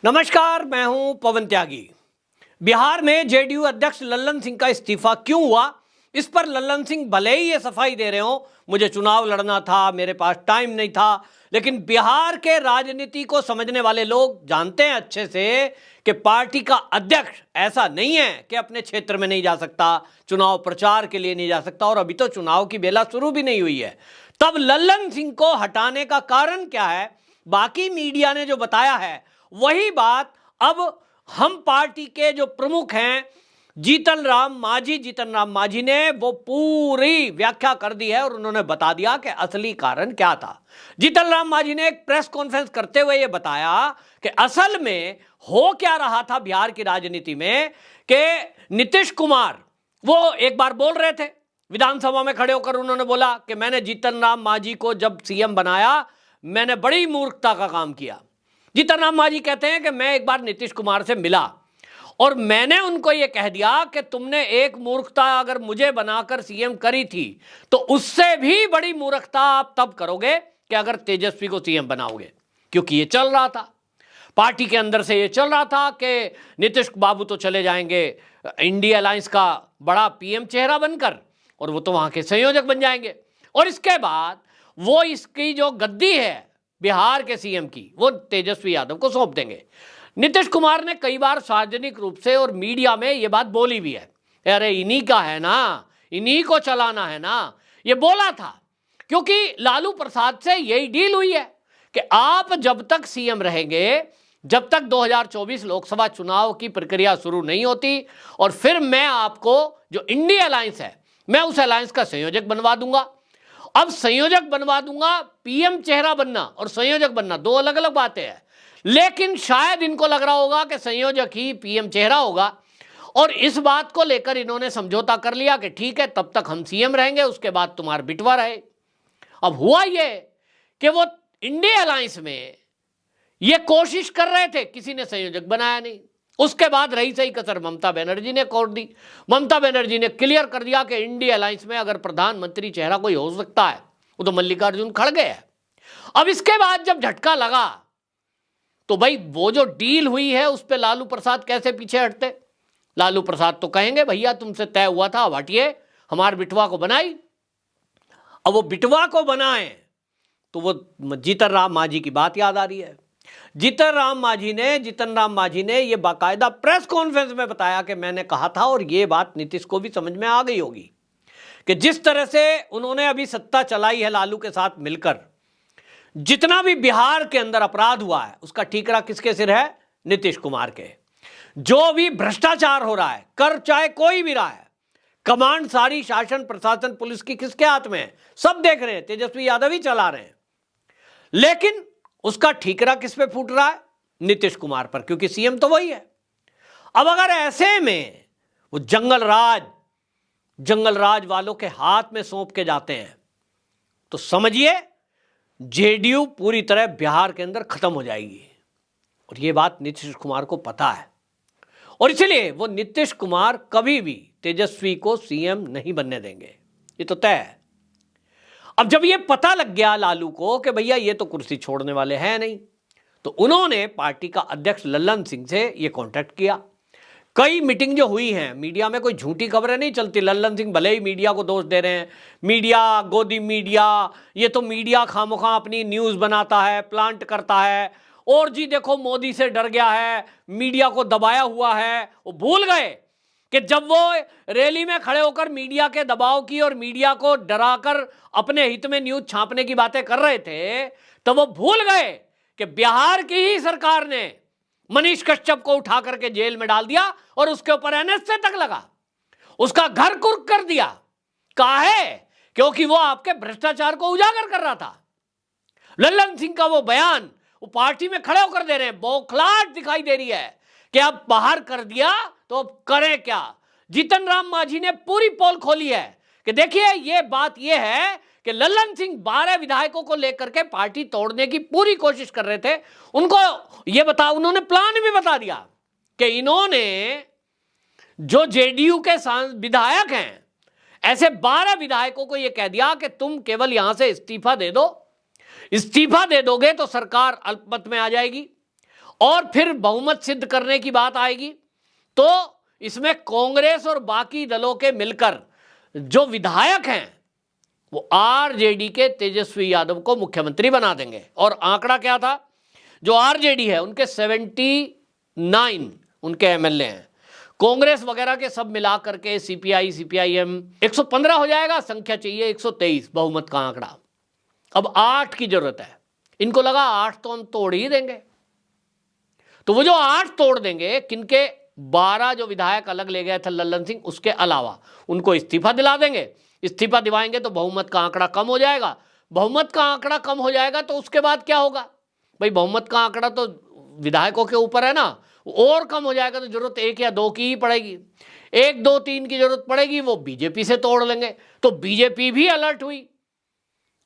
नमस्कार, मैं हूं पवन त्यागी। बिहार में जेडीयू अध्यक्ष लल्लन सिंह का इस्तीफा क्यों हुआ, इस पर लल्लन सिंह भले ही ये सफाई दे रहे हो, मुझे चुनाव लड़ना था, मेरे पास टाइम नहीं था, लेकिन बिहार के राजनीति को समझने वाले लोग जानते हैं अच्छे से कि पार्टी का अध्यक्ष ऐसा नहीं है कि अपने क्षेत्र में नहीं जा सकता, चुनाव प्रचार के लिए नहीं जा सकता, और अभी तो चुनाव की बेला शुरू भी नहीं हुई है। तब लल्लन सिंह को हटाने का कारण क्या है? बाकी मीडिया ने जो बताया है वही बात अब हम पार्टी के जो प्रमुख हैं जीतन राम मांझी ने वो पूरी व्याख्या कर दी है और उन्होंने बता दिया कि असली कारण क्या था। जीतन राम मांझी ने एक प्रेस कॉन्फ्रेंस करते हुए ये बताया कि असल में हो क्या रहा था बिहार की राजनीति में कि नीतीश कुमार वो एक बार बोल रहे थे विधानसभा में खड़े होकर, उन्होंने बोला कि मैंने जीतन राम मांझी को जब सीएम बनाया मैंने बड़ी मूर्खता का काम किया। जीतन राम मांझी कहते हैं कि मैं एक बार नीतीश कुमार से मिला और मैंने उनको यह कह दिया कि तुमने एक मूर्खता अगर मुझे बनाकर सीएम करी थी तो उससे भी बड़ी मूर्खता आप तब करोगे कि अगर तेजस्वी को सीएम बनाओगे, क्योंकि ये चल रहा था पार्टी के अंदर से, ये चल रहा था कि नीतीश बाबू तो चले जाएंगे इंडिया अलायंस का बड़ा पीएम चेहरा बनकर और वो तो वहां के संयोजक बन जाएंगे, और इसके बाद वो इसकी जो गद्दी है बिहार के सीएम की वो तेजस्वी यादव को सौंप देंगे। नीतीश कुमार ने कई बार सार्वजनिक रूप से और मीडिया में ये बात बोली भी है, अरे इन्हीं का है ना, इन्हीं को चलाना है ना, ये बोला था, क्योंकि लालू प्रसाद से यही डील हुई है कि आप जब तक सीएम रहेंगे, जब तक 2024 लोकसभा चुनाव की प्रक्रिया शुरू नहीं होती, और फिर मैं आपको जो इंडिया अलायंस है मैं उस अलायंस का संयोजक बनवा दूंगा। अब संयोजक बनवा दूंगा, पीएम चेहरा बनना और संयोजक बनना दो अलग अलग बातें हैं, लेकिन शायद इनको लग रहा होगा कि संयोजक ही पीएम चेहरा होगा, और इस बात को लेकर इन्होंने समझौता कर लिया कि ठीक है तब तक हम सीएम रहेंगे, उसके बाद तुम्हारा बिटवा रहे। अब हुआ ये कि वो इंडिया अलायंस में ये कोशिश कर रहे थे, किसी ने संयोजक बनाया नहीं। उसके बाद रही सही कसर ममता बनर्जी ने कोड़ दी। ममता बनर्जी ने क्लियर कर दिया कि इंडिया अलायंस में अगर प्रधानमंत्री चेहरा कोई हो सकता है वो तो मल्लिकार्जुन खड़गे है। अब इसके बाद जब झटका लगा तो भाई वो जो डील हुई है उस पर लालू प्रसाद कैसे पीछे हटते? लालू प्रसाद तो कहेंगे भैया तुमसे तय हुआ था, अब हटिए, हमारे बिटवा को बनाई। अब वो बिटवा को बनाए तो वो जीतन राम मांझी की बात याद आ रही है। जीतन राम मांझी ने ये बाकायदा प्रेस कॉन्फ्रेंस में बताया कि मैंने कहा था, और ये बात नीतीश को भी समझ में आ गई होगी कि जिस तरह से उन्होंने अभी सत्ता चलाई है लालू के साथ मिलकर, जितना भी बिहार के अंदर अपराध हुआ है उसका ठीकरा किसके सिर है? नीतीश कुमार के। जो भी भ्रष्टाचार हो रहा है, कर चाहे कोई भी रहा है, कमांड सारी शासन प्रशासन पुलिस की किसके हाथ में है? सब देख रहे हैं, तेजस्वी यादव ही चला रहे हैं, लेकिन उसका ठीकरा किस पे फूट रहा है? नीतीश कुमार पर, क्योंकि सीएम तो वही है। अब अगर ऐसे में वो जंगल राज वालों के हाथ में सौंप के जाते हैं तो समझिए जेडीयू पूरी तरह बिहार के अंदर खत्म हो जाएगी, और ये बात नीतीश कुमार को पता है, और इसलिए वो नीतीश कुमार कभी भी तेजस्वी को सीएम नहीं बनने देंगे, ये तो तय है। अब जब ये पता लग गया लालू को कि भैया ये तो कुर्सी छोड़ने वाले हैं नहीं, तो उन्होंने पार्टी का अध्यक्ष लल्लन सिंह से ये कांटेक्ट किया। कई मीटिंग जो हुई हैं, मीडिया में कोई झूठी खबरें नहीं चलती। लल्लन सिंह भले ही मीडिया को दोष दे रहे हैं, मीडिया गोदी मीडिया, ये तो मीडिया खामोखा अपनी न्यूज़ बनाता है, प्लांट करता है, और जी देखो मोदी से डर गया है, मीडिया को दबाया हुआ है। वो भूल गए कि जब वो रैली में खड़े होकर मीडिया के दबाव की और मीडिया को डराकर अपने हित में न्यूज़ छापने की बातें कर रहे थे, तो वो भूल गए कि बिहार की ही सरकार ने मनीष कश्यप को उठा करके जेल में डाल दिया और उसके ऊपर एनएसए तक लगा, उसका घर कुर्क कर दिया। काहे? क्योंकि वो आपके भ्रष्टाचार को उजागर कर रहा था। लल्लन सिंह का वो बयान वो पार्टी में खड़े होकर दे रहे हैं, बौखलाहट दिखाई दे रही है कि अब बाहर कर दिया तो अब करें क्या। जीतन राम मांझी ने पूरी पोल खोली है कि देखिए ये बात ये है कि लल्लन सिंह 12 विधायकों को लेकर के पार्टी तोड़ने की पूरी कोशिश कर रहे थे। उनको ये उन्होंने प्लान भी बता दिया कि इन्होंने जो जेडीयू के विधायक हैं ऐसे 12 विधायकों को यह कह दिया कि तुम केवल यहां से इस्तीफा दे दो, इस्तीफा दे दोगे तो सरकार अल्पमत में आ जाएगी, और फिर बहुमत सिद्ध करने की बात आएगी तो इसमें कांग्रेस और बाकी दलों के मिलकर जो विधायक हैं वो आरजेडी के तेजस्वी यादव को मुख्यमंत्री बना देंगे। और आंकड़ा क्या था, जो आरजेडी है उनके 79 उनके एमएलए हैं, कांग्रेस वगैरह के सब मिला करके सीपीआई सीपीआईएम 115 हो जाएगा, संख्या चाहिए 123 बहुमत का आंकड़ा। अब 8 की जरूरत है, इनको लगा 8 तो हम तोड़ ही देंगे, तो वो जो 8 तोड़ देंगे, किनके 12 जो विधायक अलग ले गए थे लल्लन सिंह, उसके अलावा उनको इस्तीफा दिला देंगे। इस्तीफा दिवाएंगे तो बहुमत का आंकड़ा कम हो जाएगा। बहुमत का आंकड़ा कम हो जाएगा तो उसके बाद क्या होगा भाई, बहुमत का आंकड़ा तो विधायकों के ऊपर है ना, और कम हो जाएगा तो जरूरत 1 या 2 की ही पड़ेगी। 1 2 3 की जरूरत पड़ेगी, वो बीजेपी से तोड़ लेंगे। तो बीजेपी भी अलर्ट हुई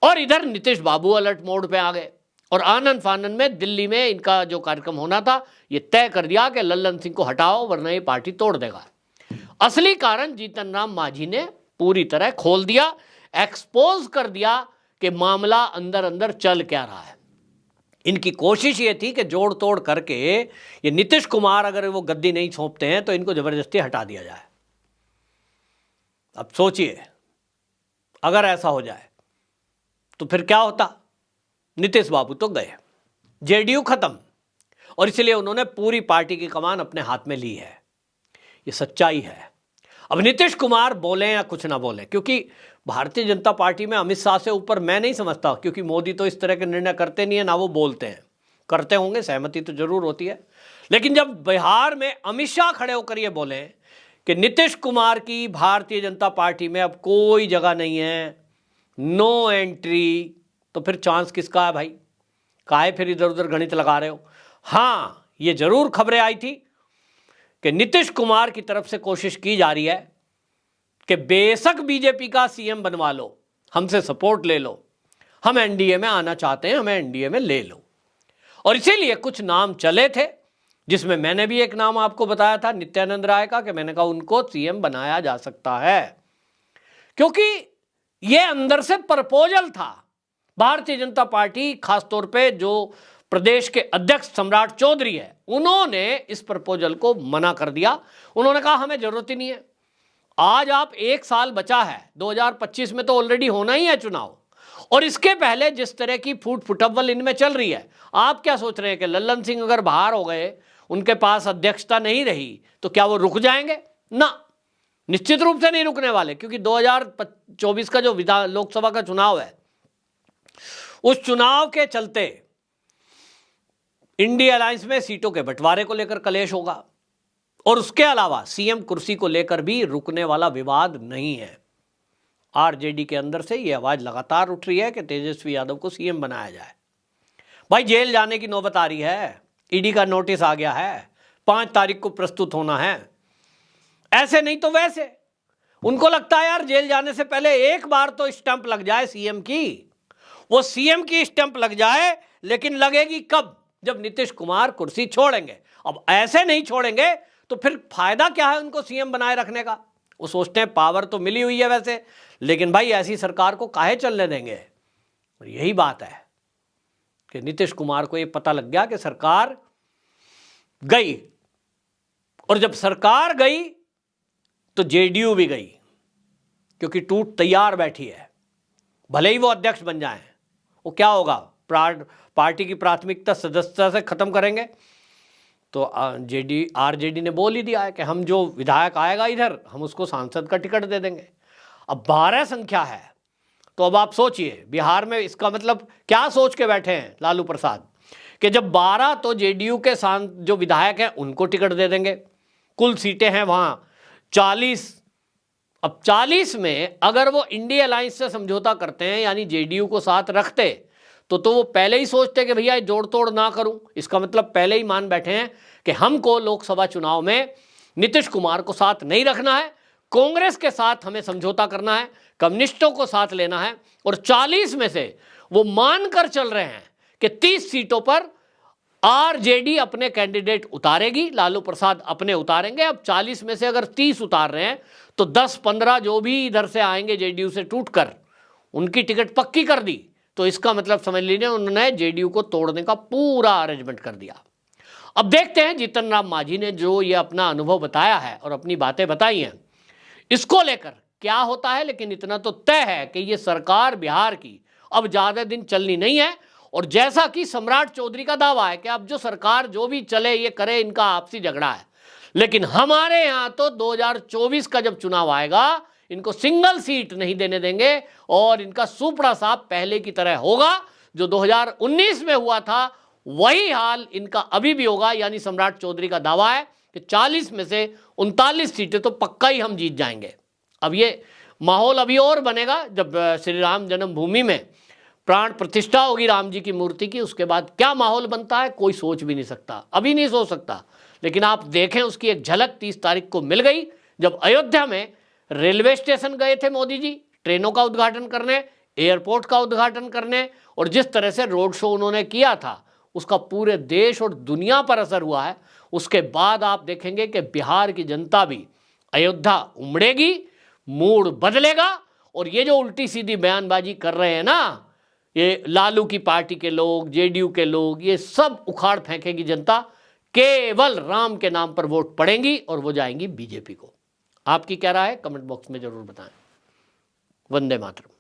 और इधर नीतीश बाबू अलर्ट मोड पे आ गए और आनन फानन में दिल्ली में इनका जो कार्यक्रम होना था ये तय कर दिया कि लल्लन सिंह को हटाओ वरना ये पार्टी तोड़ देगा। असली कारण जीतन राम मांझी ने पूरी तरह खोल दिया, एक्सपोज कर दिया कि मामला अंदर अंदर चल क्या रहा है। इनकी कोशिश ये थी कि जोड़ तोड़ करके ये नीतीश कुमार अगर वो गद्दी नहीं सौंपते हैं तो इनको जबरदस्ती हटा दिया जाए। अब सोचिए अगर ऐसा हो जाए तो फिर क्या होता। नीतीश बाबू तो गए, जेडीयू खत्म, और इसलिए उन्होंने पूरी पार्टी की कमान अपने हाथ में ली है। ये सच्चाई है। अब नीतीश कुमार बोले या कुछ ना बोले, क्योंकि भारतीय जनता पार्टी में अमित शाह से ऊपर मैं नहीं समझता, क्योंकि मोदी तो इस तरह के निर्णय करते नहीं है, ना वो बोलते हैं। करते होंगे, सहमति तो जरूर होती है, लेकिन जब बिहार में अमित शाह खड़े होकर ये बोले कि नीतीश कुमार की भारतीय जनता पार्टी में अब कोई जगह नहीं है, नो एंट्री, तो फिर चांस किसका है भाई? काहे फिर इधर उधर गणित लगा रहे हो? हाँ, ये जरूर खबरें आई थी कि नीतीश कुमार की तरफ से कोशिश की जा रही है कि बेशक बीजेपी का सीएम बनवा लो, हमसे सपोर्ट ले लो, हम एनडीए में आना चाहते हैं, हमें एनडीए में ले लो। और इसीलिए कुछ नाम चले थे, जिसमें मैंने भी एक नाम आपको बताया था नित्यानंद राय का, कि मैंने कहा उनको सीएम बनाया जा सकता है, क्योंकि यह अंदर से प्रपोजल था। भारतीय जनता पार्टी, खासतौर पे जो प्रदेश के अध्यक्ष सम्राट चौधरी है, उन्होंने इस प्रपोजल को मना कर दिया। उन्होंने कहा हमें जरूरत ही नहीं है। आज आप 1 साल बचा है, 2025 में तो ऑलरेडी होना ही है चुनाव, और इसके पहले जिस तरह की फूट फुटअव्वल इनमें चल रही है, आप क्या सोच रहे हैं कि लल्लन सिंह अगर बाहर हो गए, उनके पास अध्यक्षता नहीं रही, तो क्या वो रुक जाएंगे? ना, निश्चित रूप से नहीं रुकने वाले, क्योंकि 2024 का जो लोकसभा का चुनाव है, उस चुनाव के चलते इंडिया अलायंस में सीटों के बंटवारे को लेकर कलेश होगा, और उसके अलावा सीएम कुर्सी को लेकर भी रुकने वाला विवाद नहीं है। आरजेडी के अंदर से ये आवाज लगातार उठ रही है कि तेजस्वी यादव को सीएम बनाया जाए। भाई जेल जाने की नौबत आ रही है, ईडी का नोटिस आ गया है, 5 तारीख को प्रस्तुत होना है। ऐसे नहीं तो वैसे उनको लगता है यार जेल जाने से पहले एक बार तो स्टंप लग जाए सीएम की। वो सीएम की स्टंप लग जाए, लेकिन लगेगी कब? जब नीतीश कुमार कुर्सी छोड़ेंगे। अब ऐसे नहीं छोड़ेंगे तो फिर फायदा क्या है उनको सीएम बनाए रखने का? वो सोचते हैं पावर तो मिली हुई है वैसे, लेकिन भाई ऐसी सरकार को काहे चलने देंगे? और यही बात है कि नीतीश कुमार को ये पता लग गया कि सरकार गई, और जब सरकार गई तो जेडीयू भी गई, क्योंकि टूट तैयार बैठी है। भले ही वो अध्यक्ष बन जाएं, वो क्या होगा, पार्टी की प्राथमिकता सदस्यता से खत्म करेंगे। तो आरजेडी ने बोल ही दिया है कि हम जो विधायक आएगा इधर, हम उसको सांसद का टिकट दे देंगे। अब 12 संख्या है, तो अब आप सोचिए बिहार में इसका मतलब क्या सोच के बैठे हैं लालू प्रसाद, कि जब 12 तो जेडीयू के जो विधायक हैं उनको टिकट दे देंगे। कुल सीटें हैं वहां 40। अब 40 में अगर वो इंडिया अलायंस से समझौता करते हैं, यानी जेडीयू को साथ रखते, तो वो पहले ही सोचते कि भैया जोड़ तोड़ ना करूं। इसका मतलब पहले ही मान बैठे हैं कि हमको लोकसभा चुनाव में नीतीश कुमार को साथ नहीं रखना है, कांग्रेस के साथ हमें समझौता करना है, कम्युनिस्टों को साथ लेना है। और 40 में से वो मानकर चल रहे हैं कि 30 सीटों पर आरजेडी अपने कैंडिडेट उतारेगी, लालू प्रसाद अपने उतारेंगे। अब 40 में से अगर 30 उतार रहे हैं तो 10-15 जो भी इधर से आएंगे जेडीयू से टूटकर, उनकी टिकट पक्की कर दी। तो इसका मतलब समझ लीजिए उन्होंने जेडीयू को तोड़ने का पूरा अरेंजमेंट कर दिया। अब देखते हैं जीतन राम मांझी ने जो ये अपना अनुभव बताया है और अपनी बातें बताई हैं, इसको लेकर क्या होता है। लेकिन इतना तो तय है कि ये सरकार बिहार की अब ज्यादा दिन चलनी नहीं है। और जैसा कि सम्राट चौधरी का दावा है कि अब जो सरकार जो भी चले ये करे, इनका आपसी झगड़ा है, लेकिन हमारे यहां तो 2024 का जब चुनाव आएगा इनको सिंगल सीट नहीं देने देंगे और इनका सुपड़ा साहब पहले की तरह होगा। जो 2019 में हुआ था वही हाल इनका अभी भी होगा। यानी सम्राट चौधरी का दावा है कि 40 में से 39 सीटें तो पक्का ही हम जीत जाएंगे। अब ये माहौल अभी और बनेगा जब श्री राम जन्मभूमि में प्राण प्रतिष्ठा होगी राम जी की मूर्ति की। उसके बाद क्या माहौल बनता है कोई सोच भी नहीं सकता, अभी नहीं सोच सकता। लेकिन आप देखें उसकी एक झलक 30 तारीख को मिल गई जब अयोध्या में रेलवे स्टेशन गए थे मोदी जी ट्रेनों का उद्घाटन करने, एयरपोर्ट का उद्घाटन करने, और जिस तरह से रोड शो उन्होंने किया था उसका पूरे देश और दुनिया पर असर हुआ है। उसके बाद आप देखेंगे कि बिहार की जनता भी अयोध्या उमड़ेगी, मूड बदलेगा। और ये जो उल्टी सीधी बयानबाजी कर रहे हैं ना ये लालू की पार्टी के लोग, जेडीयू के लोग, ये सब उखाड़ फेंकेगी जनता। केवल राम के नाम पर वोट पड़ेंगी और वो जाएंगी बीजेपी को। आपकी क्या राय है कमेंट बॉक्स में जरूर बताएं। वंदे मातरम।